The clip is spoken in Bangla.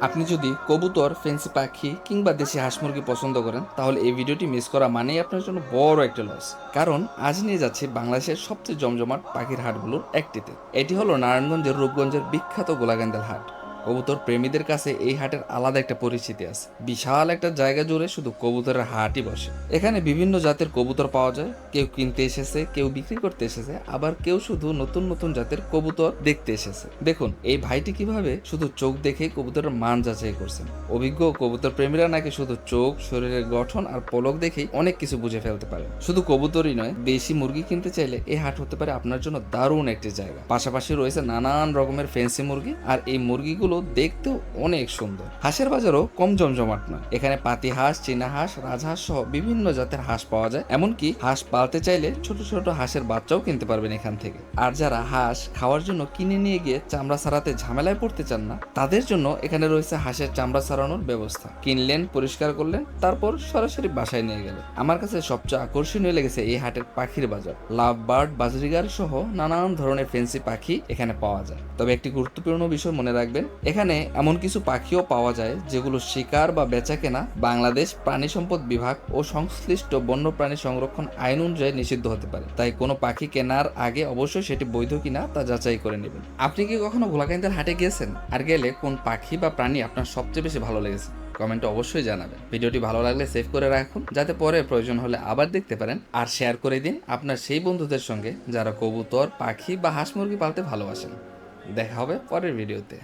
আপনি যদি কবুতর, ফেন্সি পাখি কিংবা দেশি হাঁস মুরগি পছন্দ করেন তাহলে এই ভিডিওটি মিস করা মানেই আপনার জন্য বড় একটা লস। কারণ আজ নিয়ে যাচ্ছি বাংলাদেশের সবচেয়ে জমজমাট পাখির হাটগুলোর একটিতে। এটি হলো নারায়ণগঞ্জের রূপগঞ্জের বিখ্যাত গোলাগান্দাল হাট। কবুতর প্রেমীদের কাছে এই হাটের আলাদা একটা পরিচিতি আছে। বিশাল একটা জায়গা জুড়ে শুধু কবুতরের হাটই বসে। এখানে বিভিন্ন জাতের কবুতর পাওয়া যায়। কেউ কিনতে এসেছে, কেউ বিক্রি করতে এসেছে, আবার কেউ শুধু নতুন নতুন জাতের কবুতর দেখতে এসেছে। দেখুন এই ভাইটি কিভাবে শুধু চোখ দেখে কবুতরের মান যাচাই করছেন। অভিজ্ঞ কবুতর প্রেমীরা নাকি শুধু চোখ, শরীরের গঠন আর পলক দেখেই অনেক কিছু বুঝে ফেলতে পারে। শুধু কবুতরই নয়, দেশি মুরগি কিনতে চাইলে এই হাট হতে পারে আপনার জন্য দারুণ একটি জায়গা। পাশাপাশি রয়েছে নানান রকমের ফ্যান্সি মুরগি, আর এই মুরগিগুলো দেখতেও অনেক সুন্দর। হাঁসের বাজারও কম জমজমাট নয়। এখানে পাতি হাঁস, চীনা হাঁস, রাজহাঁস সহ বিভিন্ন জাতের হাঁস পাওয়া যায়। এমনকি হাঁস পালতে চাইলে ছোট ছোট হাঁসের বাচ্চাও কিনতে পারবেন এখান থেকে। আর যারা হাঁস খাওয়ার জন্য কিনে নিয়ে গিয়ে চামড়া ছাড়াতে ঝামেলায় পড়তে চান না, তাদের জন্য এখানে রয়েছে হাঁসের চামড়া ছাড়ানোর ব্যবস্থা। কিনলেন, পরিষ্কার করলেন, তারপর সরাসরি বাসায় নিয়ে গেলেন। আমার কাছে সবচেয়ে আকর্ষণীয় লেগেছে এই হাটের পাখির বাজার। লাভ বার্ড, বাজরিগার সহ নানান ধরনের ফেন্সি পাখি এখানে পাওয়া যায়। তবে একটি গুরুত্বপূর্ণ বিষয় মনে রাখবেন, এখানে এমন কিছু পাখিও পাওয়া যায় যেগুলো শিকার বা বেচা কেনা বাংলাদেশ প্রাণী সম্পদ বিভাগ ও সংশ্লিষ্ট বন্যপ্রাণী সংরক্ষণ আইন অনুযায়ী নিষিদ্ধ হতে পারে। তাই কোনো পাখি কেনার আগে অবশ্যই সেটি বৈধ কিনা তা যাচাই করে নেবেন। আপনি কি কখনো গোলাকাইন্দার হাটে গিয়েছেন? আর গেলে কোন পাখি বা প্রাণী আপনার সবচেয়ে বেশি ভালো লেগেছে? কমেন্টে অবশ্যই জানাবেন। ভিডিওটি ভালো লাগলে সেভ করে রাখুন, যাতে পরে প্রয়োজন হলে আবার দেখতে পারেন। আর শেয়ার করে দিন আপনার সেই বন্ধুদের সঙ্গে যারা কবুতর, পাখি বা হাঁস মুরগি পালতে ভালোবাসেন। দেখা হবে পরের ভিডিওতে।